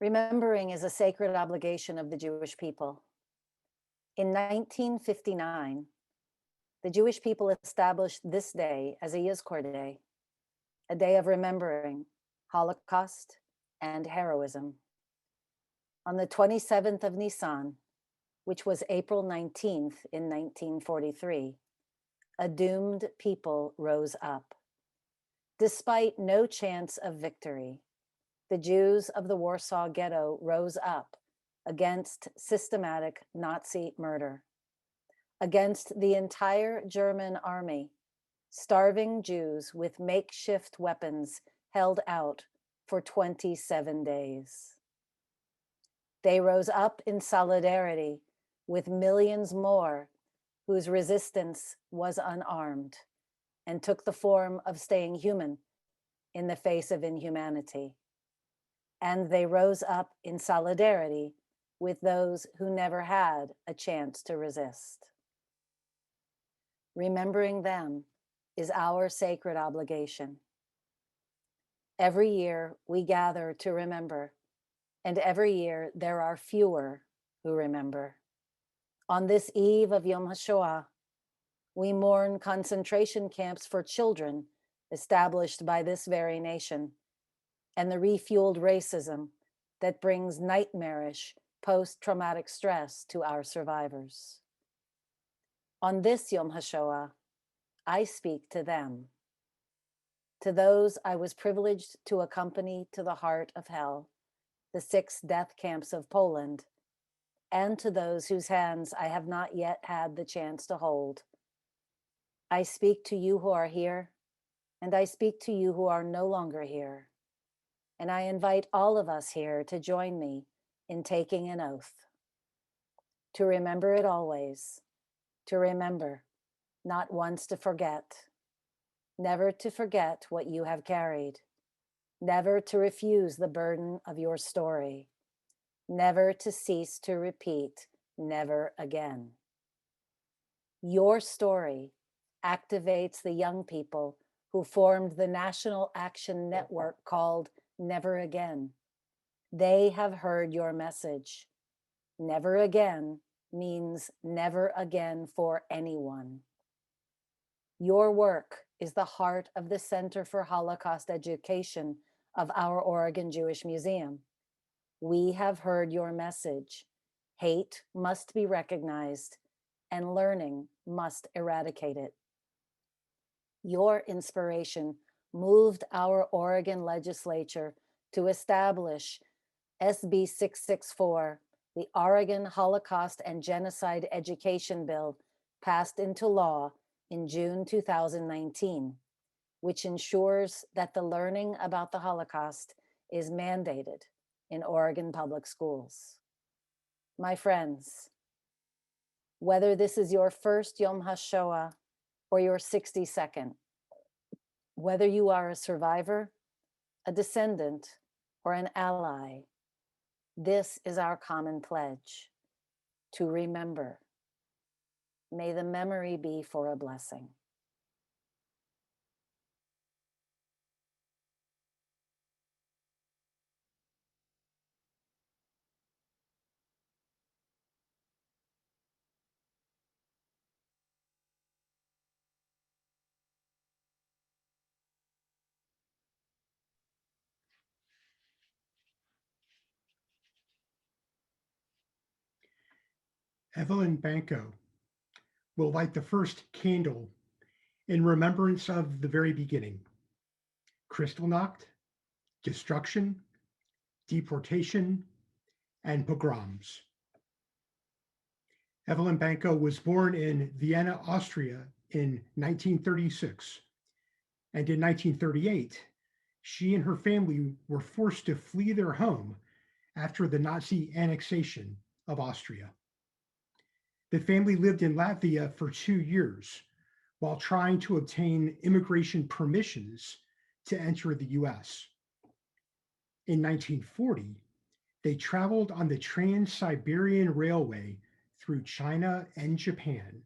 Remembering is a sacred obligation of the Jewish people. In 1959, the Jewish people established this day as a Yizkor Day, a day of remembering Holocaust and heroism. On the 27th of Nisan, which was April 19th in 1943, a doomed people rose up. Despite no chance of victory, the Jews of the Warsaw Ghetto rose up against systematic Nazi murder, against the entire German army, starving Jews with makeshift weapons held out for 27 days. They rose up in solidarity with millions more whose resistance was unarmed and took the form of staying human in the face of inhumanity. And they rose up in solidarity with those who never had a chance to resist. Remembering them is our sacred obligation. Every year we gather to remember, and every year there are fewer who remember. On this eve of Yom HaShoah, we mourn concentration camps for children established by this very nation, and the refueled racism that brings nightmarish post-traumatic stress to our survivors. On this Yom HaShoah, I speak to them, to those I was privileged to accompany to the heart of hell, the 6 death camps of Poland, and to those whose hands I have not yet had the chance to hold. I speak to you who are here, and I speak to you who are no longer here. And I invite all of us here to join me in taking an oath. To remember it always, to remember, not once to forget, never to forget what you have carried, never to refuse the burden of your story, never to cease to repeat, never again. Your story activates the young people who formed the national action network called Never Again. They have heard your message. Never again means never again for anyone. Your work is the heart of the Center for Holocaust Education of our Oregon Jewish Museum. We have heard your message. Hate must be recognized, and learning must eradicate it. Your inspiration moved our Oregon legislature to establish SB 664, the Oregon Holocaust and Genocide Education Bill, passed into law in June 2019, which ensures that the learning about the Holocaust is mandated in Oregon public schools. My friends, whether this is your first Yom HaShoah or your 62nd, whether you are a survivor, a descendant, or an ally, this is our common pledge, to remember. May the memory be for a blessing. Evelyn Banko will light the first candle in remembrance of the very beginning. Kristallnacht, destruction, deportation, and pogroms. Evelyn Banko was born in Vienna, Austria in 1936. And in 1938, she and her family were forced to flee their home after the Nazi annexation of Austria. The family lived in Latvia for 2 years while trying to obtain immigration permissions to enter the US. In 1940, they traveled on the Trans-Siberian Railway through China and Japan,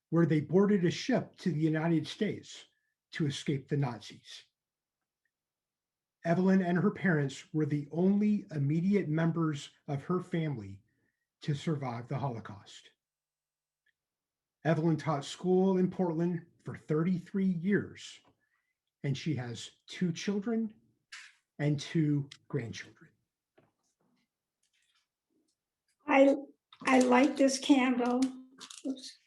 where they boarded a ship to the United States to escape the Nazis. Evelyn and her parents were the only immediate members of her family to survive the Holocaust. Evelyn taught school in Portland for 33 years, and she has 2 children and 2 grandchildren. I light this candle. Oops.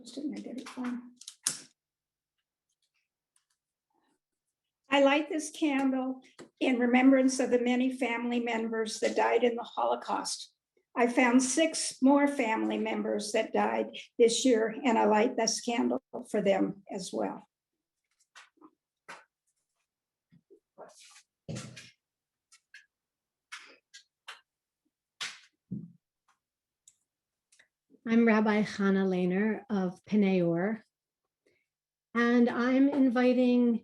Just didn't get it fun. I light this candle in remembrance of the many family members that died in the Holocaust. I found 6 more family members that died this year, and I light this candle for them as well. I'm Rabbi Hannah Lehner of Pnal, and I'm inviting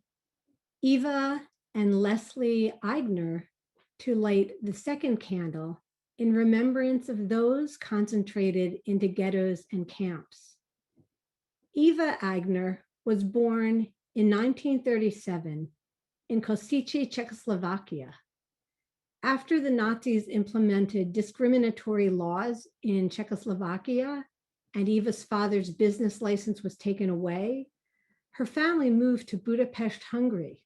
Eva and Leslie Aigner to light the second candle in remembrance of those concentrated into ghettos and camps. Eva Aigner was born in 1937 in Košice, Czechoslovakia. After the Nazis implemented discriminatory laws in Czechoslovakia and Eva's father's business license was taken away, her family moved to Budapest, Hungary.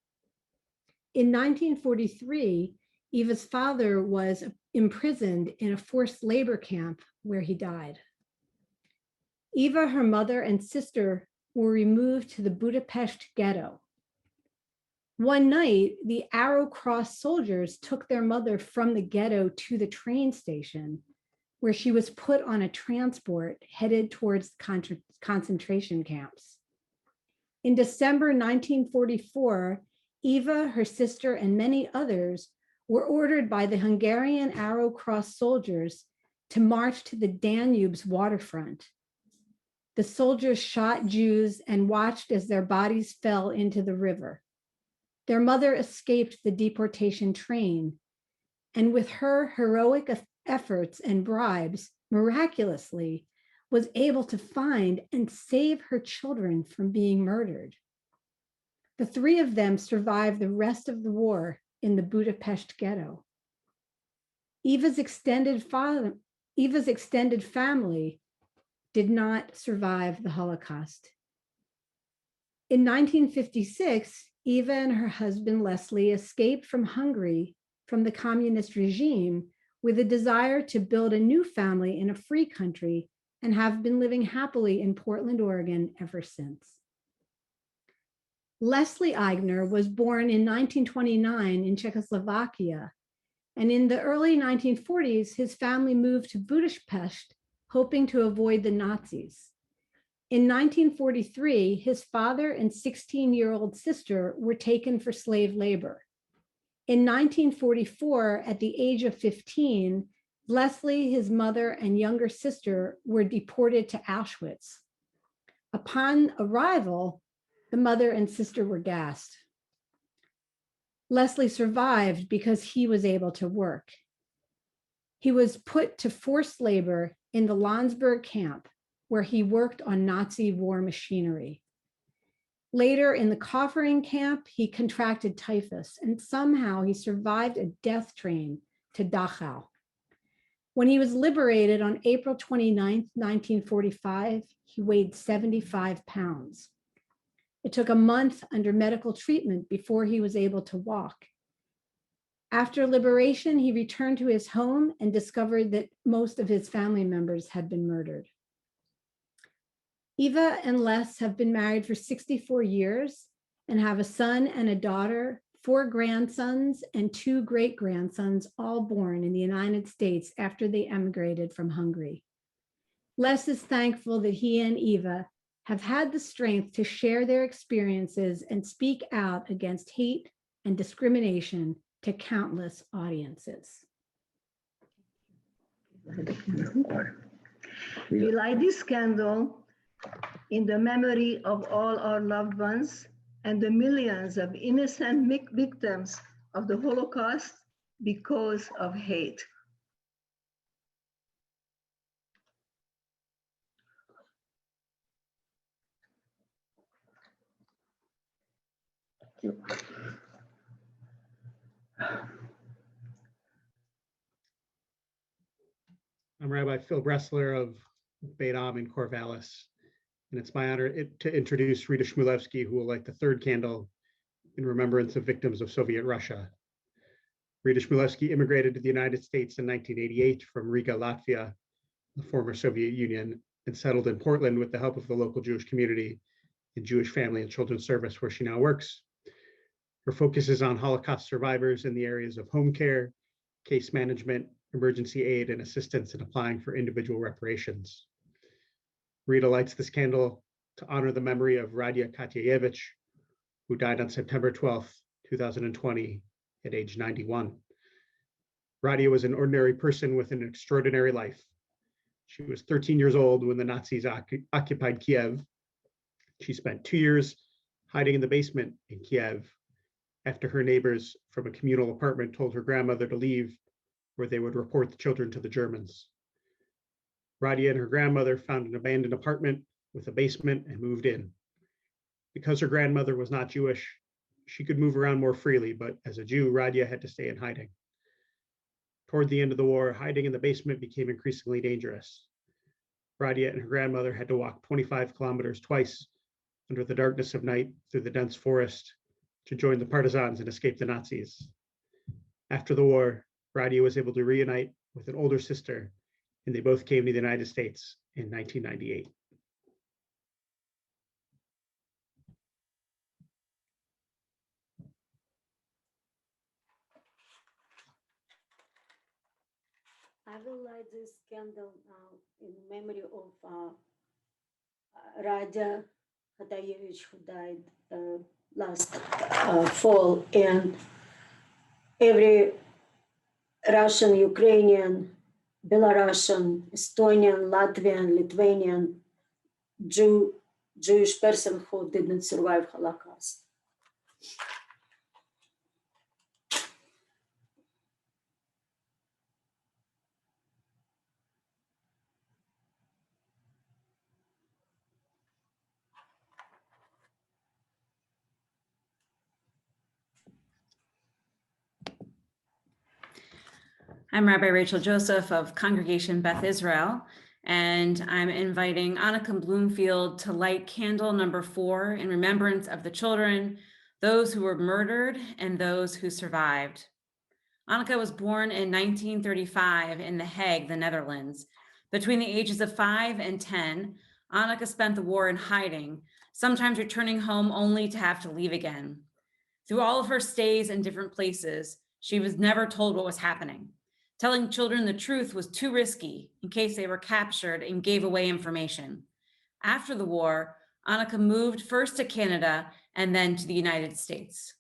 In 1943, Eva's father was imprisoned in a forced labor camp where he died. Eva, her mother, and sister were removed to the Budapest ghetto. One night, the Arrow Cross soldiers took their mother from the ghetto to the train station, where she was put on a transport headed towards concentration camps. In December 1944, Eva, her sister, and many others were ordered by the Hungarian Arrow Cross soldiers to march to the Danube's waterfront. The soldiers shot Jews and watched as their bodies fell into the river. Their mother escaped the deportation train, and with her heroic efforts and bribes, miraculously, was able to find and save her children from being murdered. The 3 of them survived the rest of the war in the Budapest ghetto. Eva's extended family did not survive the Holocaust. In 1956, Eva and her husband, Leslie, escaped from Hungary from the communist regime with a desire to build a new family in a free country and have been living happily in Portland, Oregon ever since. Leslie Aigner was born in 1929 in Czechoslovakia, and in the early 1940s, his family moved to Budapest, hoping to avoid the Nazis. In 1943, his father and 16-year-old sister were taken for slave labor. In 1944, at the age of 15, Leslie, his mother, and younger sister were deported to Auschwitz. Upon arrival, the mother and sister were gassed. Leslie survived because he was able to work. He was put to forced labor in the Landsberg camp, where he worked on Nazi war machinery. Later in the Kaufering camp, he contracted typhus, and somehow he survived a death train to Dachau. When he was liberated on April 29, 1945, he weighed 75 pounds. It took a month under medical treatment before he was able to walk. After liberation, he returned to his home and discovered that most of his family members had been murdered. Eva and Les have been married for 64 years and have a son and a daughter, 4 grandsons, and 2 great-grandsons, all born in the United States after they emigrated from Hungary. Les is thankful that he and Eva have had the strength to share their experiences and speak out against hate and discrimination to countless audiences. We light this candle in the memory of all our loved ones and the millions of innocent victims of the Holocaust because of hate. you. I'm Rabbi Phil Bressler of Beit Am in Corvallis, and it's my honor to introduce Rita Shmuevsky, who will light the third candle in remembrance of victims of Soviet Russia. Rita Shmuevsky immigrated to the United States in 1988 from Riga, Latvia, the former Soviet Union, and settled in Portland with the help of the local Jewish community in Jewish Family and Children's Service, where she now works. Her focus is on Holocaust survivors in the areas of home care, case management, emergency aid, and assistance in applying for individual reparations. Rita lights this candle to honor the memory of Radia Katyayevich, who died on September 12th, 2020, at age 91. Radia was an ordinary person with an extraordinary life. She was 13 years old when the Nazis occupied Kiev. She spent 2 years hiding in the basement in Kiev after her neighbors from a communal apartment told her grandmother to leave, where they would report the children to the Germans. Radia and her grandmother found an abandoned apartment with a basement and moved in. Because her grandmother was not Jewish, she could move around more freely, but as a Jew, Radia had to stay in hiding. Toward the end of the war, hiding in the basement became increasingly dangerous. Radia and her grandmother had to walk 25 kilometers twice under the darkness of night through the dense forest to join the partisans and escape the Nazis. After the war, Radia was able to reunite with an older sister, and they both came to the United States in 1998. I will light this candle now in memory of Radia Katyayevich, who died last fall, and every Russian, Ukrainian, Belarusian, Estonian, Latvian, Lithuanian, Jewish person who didn't survive Holocaust. I'm Rabbi Rachel Joseph of Congregation Beth Israel, and I'm inviting Anneke Bloomfield to light candle number 4 in remembrance of the children, those who were murdered and those who survived. Anneke was born in 1935 in The Hague, the Netherlands. Between the ages of 5 and 10, Anneke spent the war in hiding, sometimes returning home only to have to leave again. Through all of her stays in different places, she was never told what was happening. Telling children the truth was too risky in case they were captured and gave away information. After the war, Anneke moved first to Canada and then to the United States.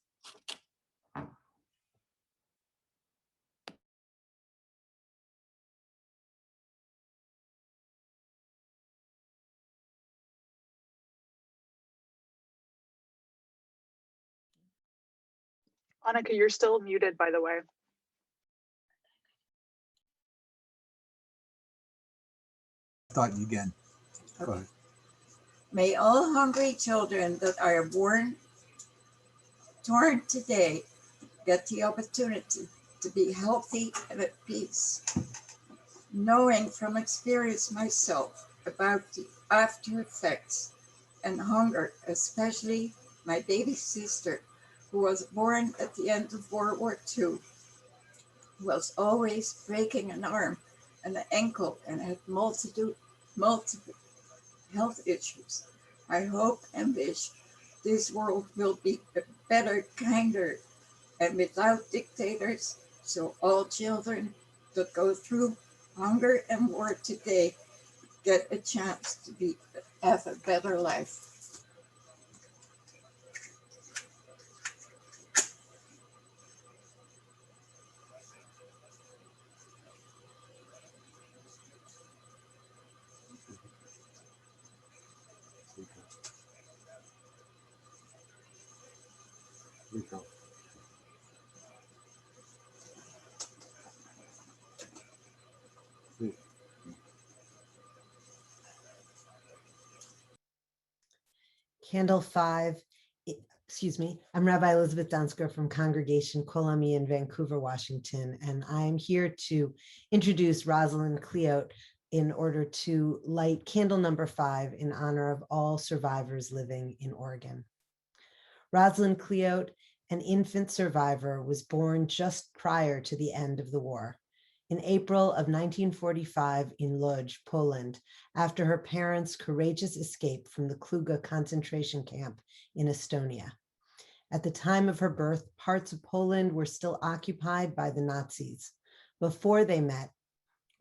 Anneke, you're still muted, by the way. Thought you again. Go ahead. May all hungry children that are born today get the opportunity to be healthy and at peace. Knowing from experience myself about the after effects and hunger, especially my baby sister, who was born at the end of World War II, was always breaking an arm and an ankle and had multiple health issues. I hope and wish this world will be a better, kinder, and without dictators, so all children that go through hunger and war today get a chance to have a better life. Candle 5 excuse me, I'm Rabbi Elizabeth Dunsker from Congregation Kol Ami in Vancouver, Washington, and I'm here to introduce Rosalyn Kliot in order to light candle number 5 in honor of all survivors living in Oregon. Rosalyn Kliot, an infant survivor, was born just prior to the end of the war. In April of 1945 in Lodz, Poland, after her parents' courageous escape from the Kluga concentration camp in Estonia. At the time of her birth, parts of Poland were still occupied by the Nazis. Before they met,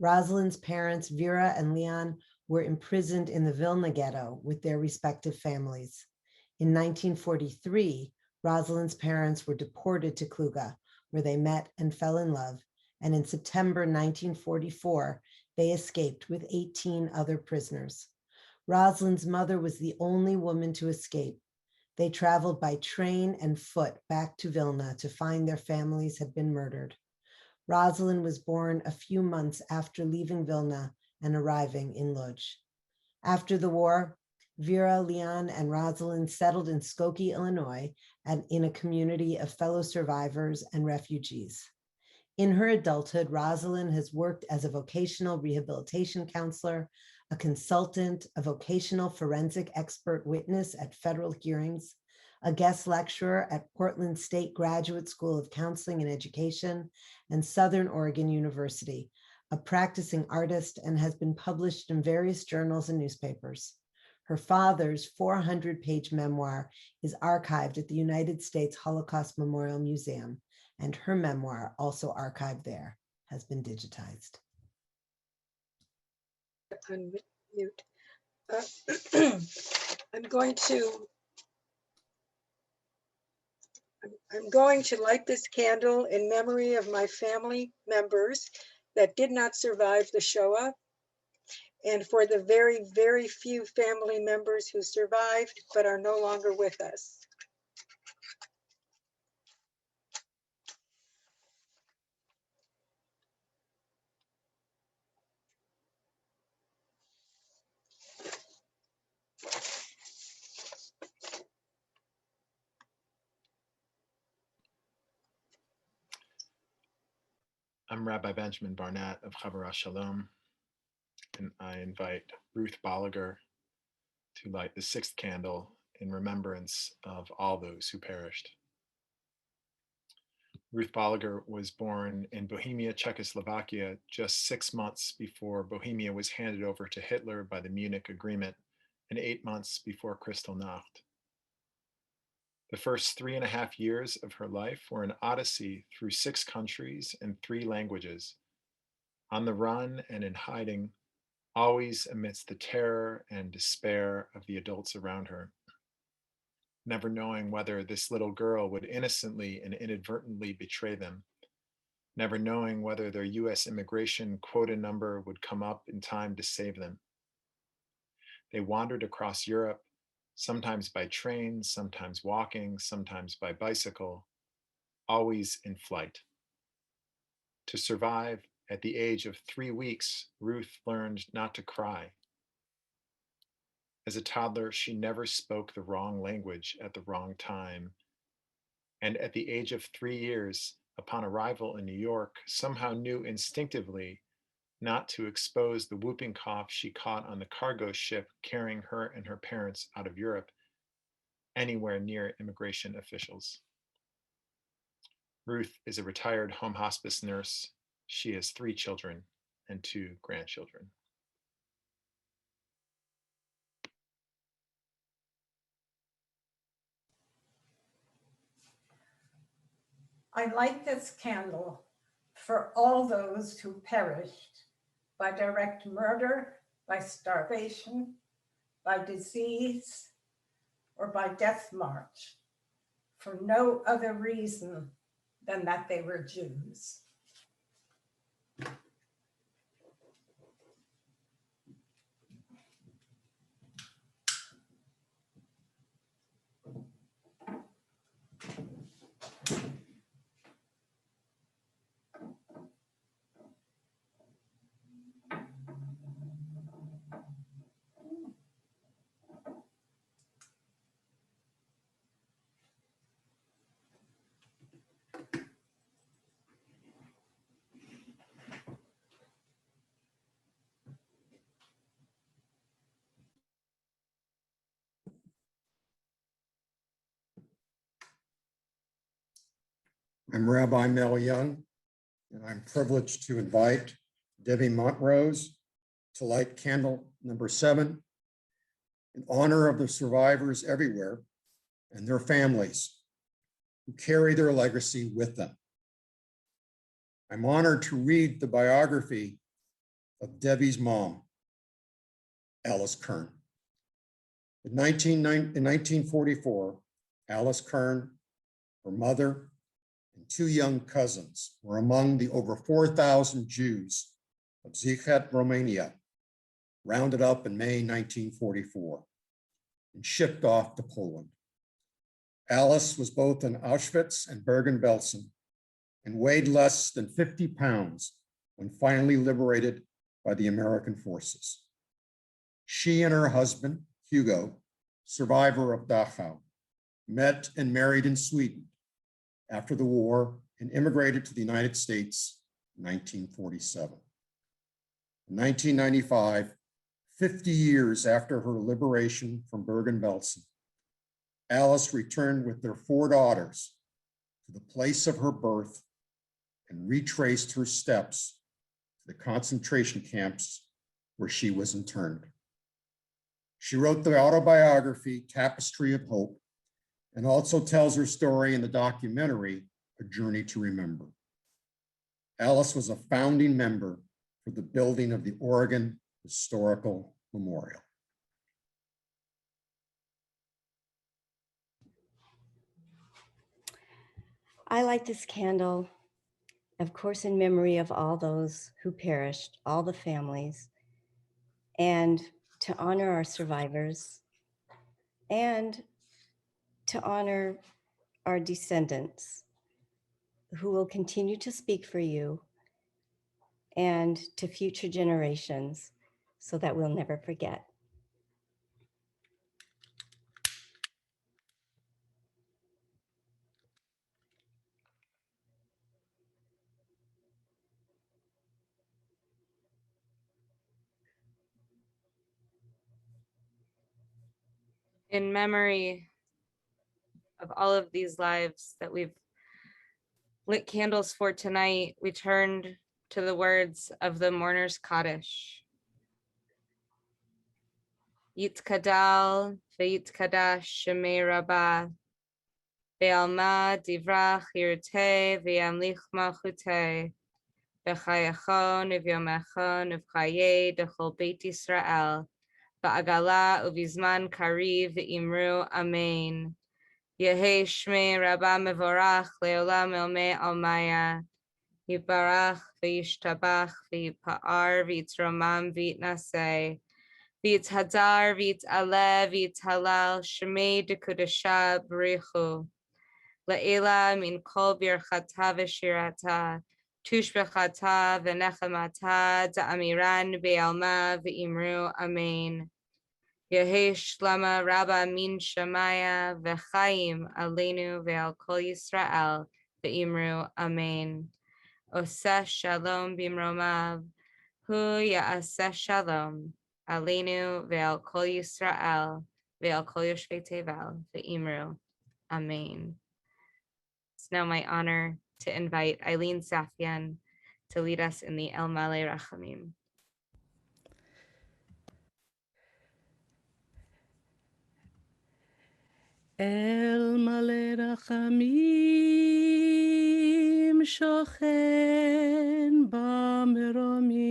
Rosalyn's parents, Vera and Leon, were imprisoned in the Vilna ghetto with their respective families. In 1943, Rosalyn's parents were deported to Kluga, where they met and fell in love. And in September 1944, they escaped with 18 other prisoners. Rosalyn's mother was the only woman to escape. They traveled by train and foot back to Vilna to find their families had been murdered. Rosalyn was born a few months after leaving Vilna and arriving in Lodz. After the war, Vera, Leon, and Rosalyn settled in Skokie, Illinois, and in a community of fellow survivors and refugees. In her adulthood, Rosalyn has worked as a vocational rehabilitation counselor, a consultant, a vocational forensic expert witness at federal hearings, a guest lecturer at Portland State Graduate School of Counseling and Education, and Southern Oregon University, a practicing artist, and has been published in various journals and newspapers. Her father's 400-page memoir is archived at the United States Holocaust Memorial Museum, and her memoir, also archived there, has been digitized. Unmute. I'm going to light this candle in memory of my family members that did not survive the Shoah, and for the very, very few family members who survived but are no longer with us. I'm Rabbi Benjamin Barnett of Chavarah Shalom, and I invite Ruth Bolliger to light the 6th candle in remembrance of all those who perished. Ruth Bolliger was born in Bohemia, Czechoslovakia, just 6 months before Bohemia was handed over to Hitler by the Munich Agreement, and 8 months before Kristallnacht. The first 3.5 years of her life were an odyssey through 6 countries and 3 languages, on the run and in hiding, always amidst the terror and despair of the adults around her, never knowing whether this little girl would innocently and inadvertently betray them, never knowing whether their US immigration quota number would come up in time to save them. They wandered across Europe, sometimes by train, sometimes walking, sometimes by bicycle, always in flight. To survive, at the age of 3 weeks, Ruth learned not to cry. As a toddler, she never spoke the wrong language at the wrong time. And at the age of 3 years, upon arrival in New York, somehow knew instinctively not to expose the whooping cough she caught on the cargo ship carrying her and her parents out of Europe anywhere near immigration officials. Ruth is a retired home hospice nurse. She has 3 children and 2 grandchildren. I light this candle for all those who perished by direct murder, by starvation, by disease, or by death march, for no other reason than that they were Jews. I'm Rabbi Mel Young, and I'm privileged to invite Debbi Montrose to light candle number 7 in honor of the survivors everywhere and their families who carry their legacy with them. I'm honored to read the biography of Debbi's mom, Alice Kern. In 1944, Alice Kern, her mother, and 2 young cousins were among the over 4,000 Jews of Zichet, Romania, rounded up in May 1944 and shipped off to Poland. Alice was both in Auschwitz and Bergen-Belsen and weighed less than 50 pounds when finally liberated by the American forces. She and her husband, Hugo, survivor of Dachau, met and married in Sweden after the war and immigrated to the United States in 1947. In 1995, 50 years after her liberation from Bergen-Belsen, Alice returned with their 4 daughters to the place of her birth and retraced her steps to the concentration camps where she was interned. She wrote the autobiography, Tapestry of Hope, and also tells her story in the documentary, A Journey to Remember. Alice was a founding member for the building of the Oregon Historical Memorial. I light this candle, of course, in memory of all those who perished, all the families, and to honor our survivors, and to honor our descendants who will continue to speak for you and to future generations so that we'll never forget. In memory of all of these lives that we've lit candles for tonight, we turned to the words of the mourner's Kaddish. Yitkadal veyitkadash shemei rabbah, ve'alma divrach yirteh ve'yamlich malchuteh, v'chayachon v'yomachon v'chayeh dechol beit Yisrael, v'agala uvizman kariv v'imru amen. Yehei shmei rabbah mevorach leolam elmei almaya, yibarach v'yishtabach v'yipa'ar v'yitromam v'yitnaseh, v'yitzhadar v'yitzaleh v'yitzhalal shmei dekudasha b'richu, le'ela min kol birchata v'shirata, tushbechata v'nechamata da'amiran be'alma v'imru amen. Yehei shlama rabba min shamaya v'chaim aleinu ve'al kol Yisrael v'imru amen. Oseh shalom bimromav, hu ya'aseh shalom aleinu ve'al kol Yisrael ve'al kol yoshvei tevel v'imru amen. It's now my honor to invite Eileen Safian to lead us in the El Malei Rachamim. El Malei Rachamim shochen b'meromim,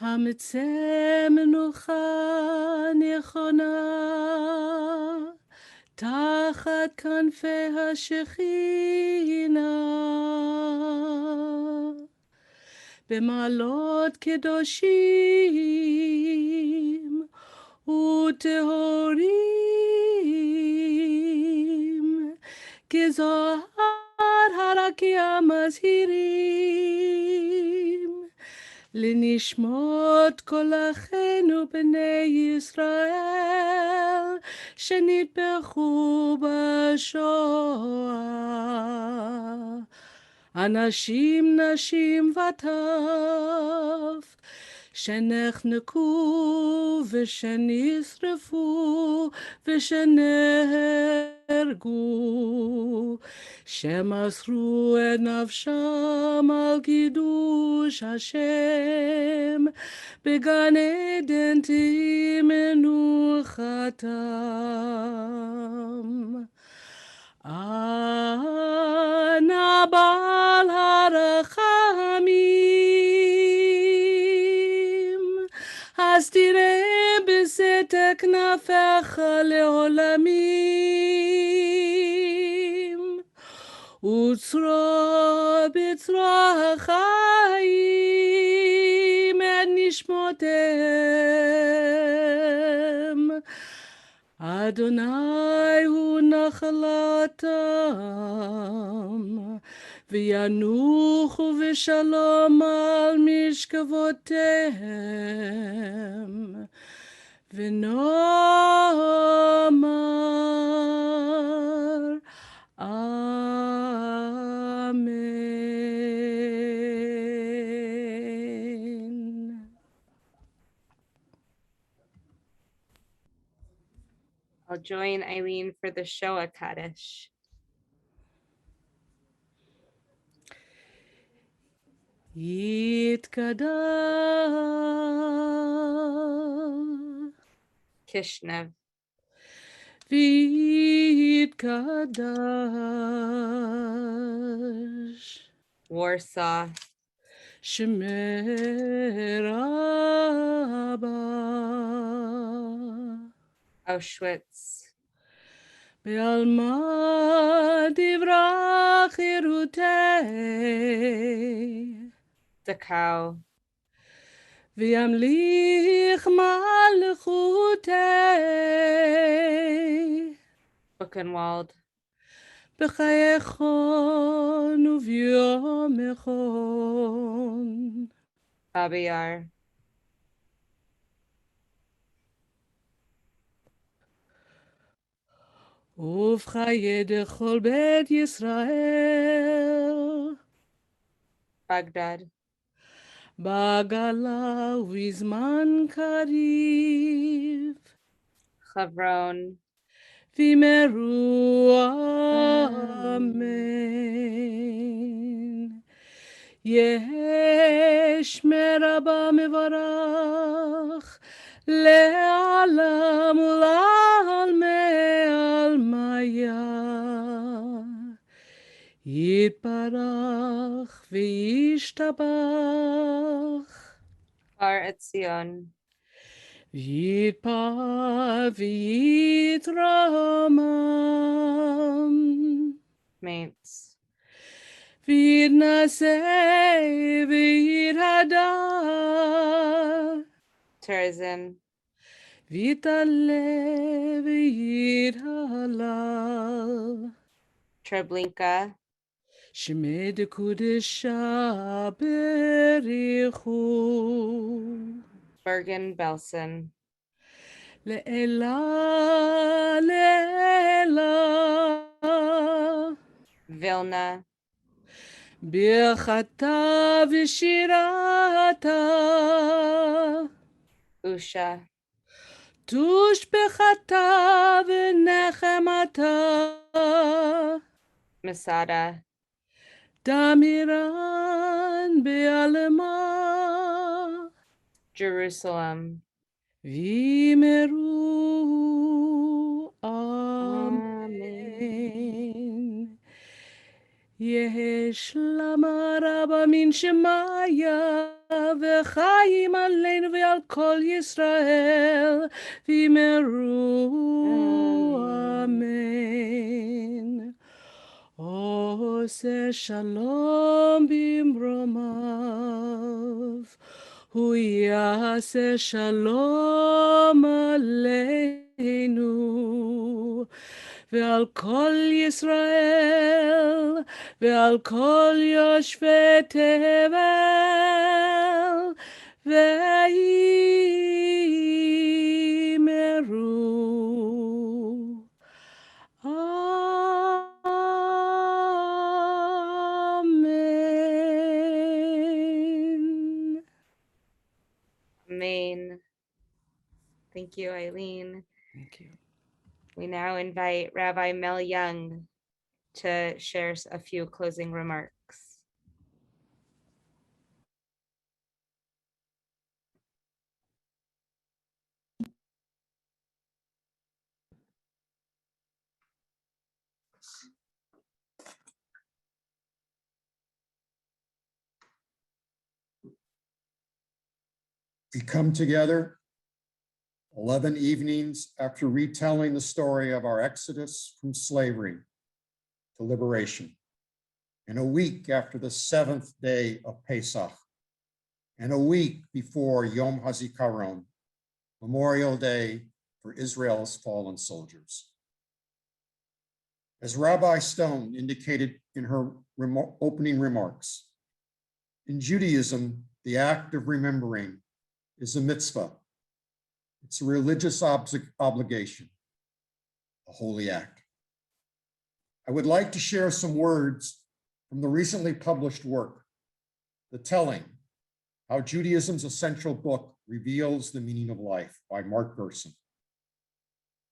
hametzeh menucha nechona tachat kanfei hashechina, b'malot kedoshim utehorim, kezohar harakia mazhirim, lenishmot kol achienu b'nei Yisrael shenitbechu b'shoah, anashim nashim v'taf, שנחנקו ושנשרפו ושנהרגו נהרגו, שמסרו את נפשם על קידוש השם, בגן עדן תהי מנוחתם. אנא בעל הרחמים, הסתירם בסתר כנפיך לעולמים, וצרור בצרור החיים את נשמותיהם. אדוני הוא נחלתם, וינוחו בשלום על משכבותיהם, ונאמר אמן. I'll join Eileen for the Shoah Kaddish. Yitkadal Kishnev. Yitkadash Warsaw. Shmer Abba Auschwitz. Be'alma divrach irutei Dachau. V'yamlich malchutei Buchenwald. B'chayechon uvyomechon Babi Yar. ובחיי דכל בית ישראל Baghdad. בגלה ובזמן קריב Hebron. וימרו אמן. יש מרבה מברך לעלם ולעלמי עלמיה. יתברך וישתבח. Har Etzion. ויתפאר ויתרומם. Mainz. ויתנשא ויתהדר. Terezin. ויתעלה ויתהלל. Treblinka. שמי דקודשה בריחו. Bergen-Belsen. לעילה לעילה. Vilna. ברכתה ושירתה. Usha. תושבחתה ונחמתה. Masada. דמירן בעלמה. Jerusalem. וימרו אמן. יש למה רבה מן שמיה וחיים עלינו ועל כל ישראל וימרו אמן. עושה שלום במרומיו, הוא יעשה שלום עלינו ועל כל ישראל ועל כל יושבי תבל וימרו amen. Amen. Thank you, Eileen. Thank you. We now invite Rabbi Mel Young to share a few closing remarks. We come together 11 evenings after retelling the story of our exodus from slavery to liberation, and a week after the 7th day of Pesach, and a week before Yom HaZikaron, Memorial Day for Israel's fallen soldiers. As Rabbi Stone indicated in her opening remarks, in Judaism, the act of remembering is a mitzvah. It's a religious obligation, a holy act. I would like to share some words from the recently published work, The Telling, How Judaism's Essential Book Reveals the Meaning of Life by Mark Gerson.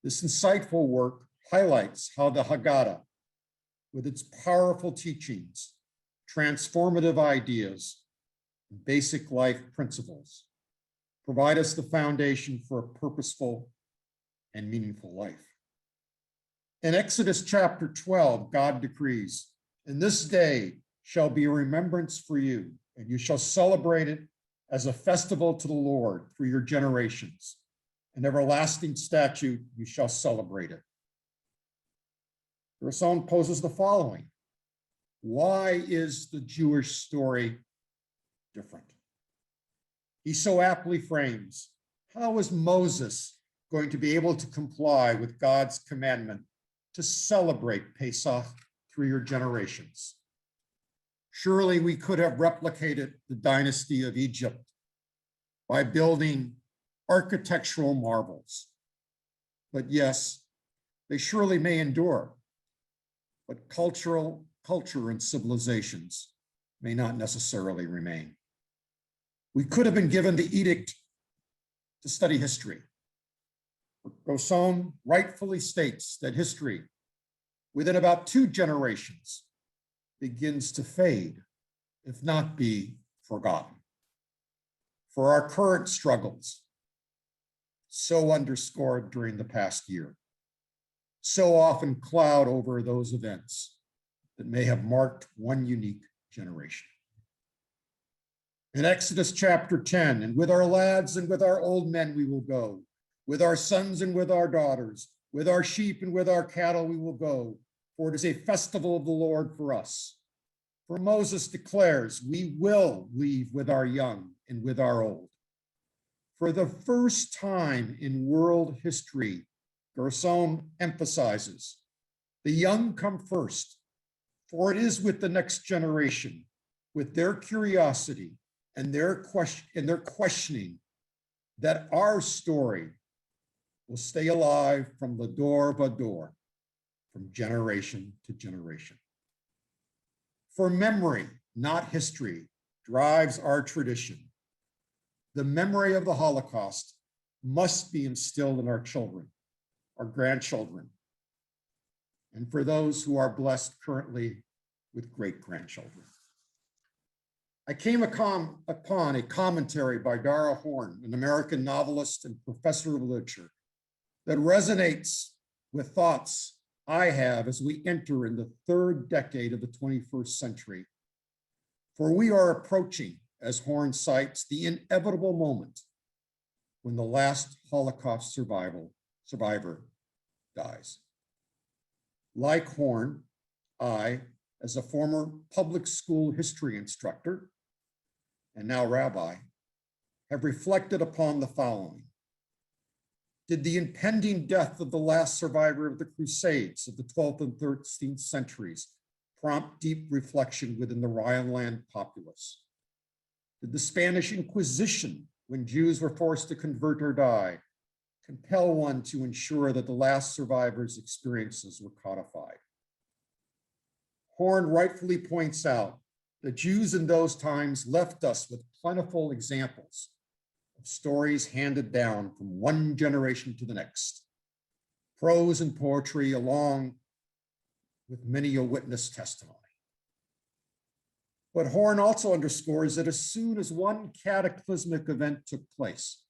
This insightful work highlights how the Haggadah, with its powerful teachings, transformative ideas, and basic life principles, provide us the foundation for a purposeful and meaningful life. In Exodus chapter 12, God decrees, "And this day shall be a remembrance for you, and you shall celebrate it as a festival to the Lord through your generations. An everlasting statute, you shall celebrate it." Rosalyn poses the following: why is the Jewish story different? He so aptly frames, how is Moses going to be able to comply with God's commandment to celebrate Pesach through your generations? Surely we could have replicated the dynasty of Egypt by building architectural marvels. But yes, they surely may endure, but culture and civilizations may not necessarily remain. We could have been given the edict to study history. Rosalyn rightfully states that history, within about 2 generations, begins to fade, if not be forgotten. For our current struggles, so underscored during the past year, so often cloud over those events that may have marked one unique generation. In Exodus chapter 10, "And with our lads and with our old men we will go, with our sons and with our daughters, with our sheep and with our cattle we will go, for it is a festival of the Lord for us." For Moses declares, "We will leave with our young and with our old." For the first time in world history, Gerson emphasizes, the young come first, for it is with the next generation, with their curiosity and their questioning, that our story will stay alive from the door by door, from generation to generation. For memory, not history, drives our tradition. The memory of the Holocaust must be instilled in our children, our grandchildren, and for those who are blessed currently with great-grandchildren. I came upon a commentary by Dara Horn, an American novelist and professor of literature, that resonates with thoughts I have as we enter in the 3rd decade of the 21st century. For we are approaching, as Horn cites, the inevitable moment when the last Holocaust survivor dies. Like Horn, I, as a former public school history instructor, and now rabbi, have reflected upon the following. Did the impending death of the last survivor of the Crusades of the 12th and 13th centuries prompt deep reflection within the Rhineland populace? Did the Spanish Inquisition, when Jews were forced to convert or die, compel one to ensure that the last survivors' experiences were codified? Horn rightfully points out that Jews in those times left us with plentiful examples of stories handed down from one generation to the next, prose and poetry, along with many a witness testimony. But Horn also underscores that as soon as one cataclysmic event took place,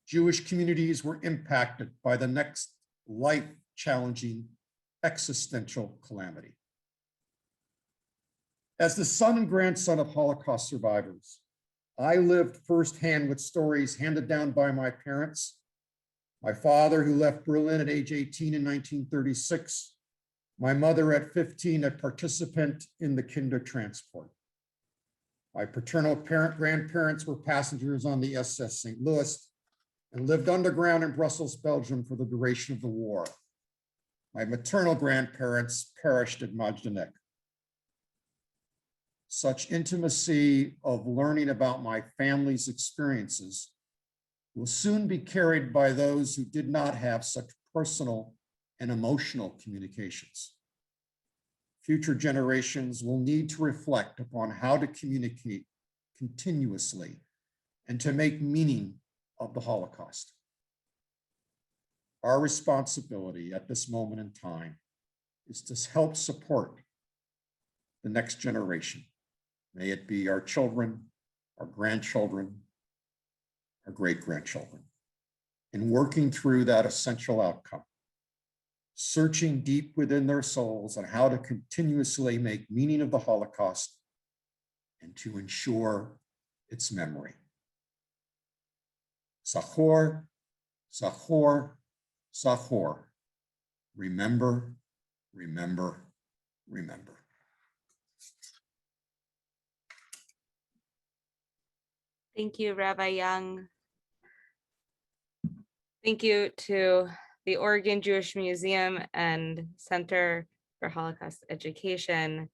Jewish communities were impacted by the next life-challenging existential calamity. As the son and grandson of Holocaust survivors, I lived firsthand with stories handed down by my parents, my father who left Berlin at age 18 in 1936, my mother at 15, a participant in the Kindertransport. My paternal grandparents were passengers on the SS St. Louis and lived underground in Brussels, Belgium for the duration of the war. My maternal grandparents perished at Majdanek. Such intimacy of learning about my family's experiences will soon be carried by those who did not have such personal and emotional communications. Future generations will need to reflect upon how to communicate continuously and to make meaning of the Holocaust. Our responsibility at this moment in time is to help support the next generation. May it be our children, our grandchildren, our great-grandchildren, in working through that essential outcome, searching deep within their souls on how to continuously make meaning of the Holocaust and to ensure its memory. Zachor, Zachor, Zachor. Remember, remember, remember. Thank you, Rabbi Young. Thank you to the Oregon Jewish Museum and Center for Holocaust Education,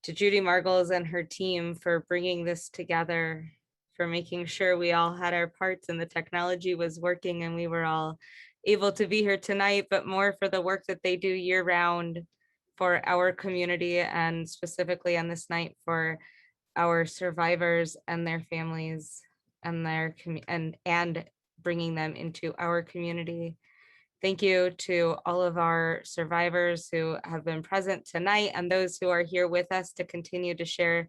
to Judy Margles and her team for bringing this together, for making sure we all had our parts and the technology was working and we were all able to be here tonight, but more for the work that they do year round for our community and specifically on this night for our survivors and their families and their and bringing them into our community. Thank you to all of our survivors who have been present tonight and those who are here with us to continue to share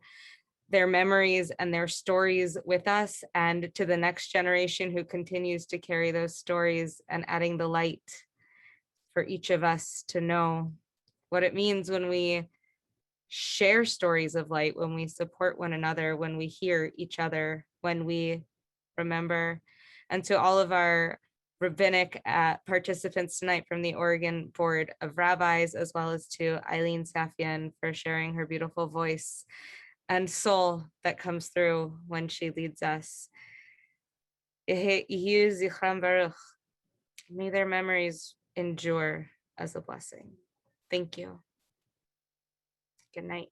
their memories and their stories with us, and to the next generation who continues to carry those stories and adding the light for each of us to know what it means when we share stories of light, when we support one another, when we hear each other, when we remember. And to all of our rabbinic participants tonight from the Oregon Board of Rabbis, as well as to Eileen Safian for sharing her beautiful voice and soul that comes through when she leads us. May their memories endure as a blessing. Thank you. Good night.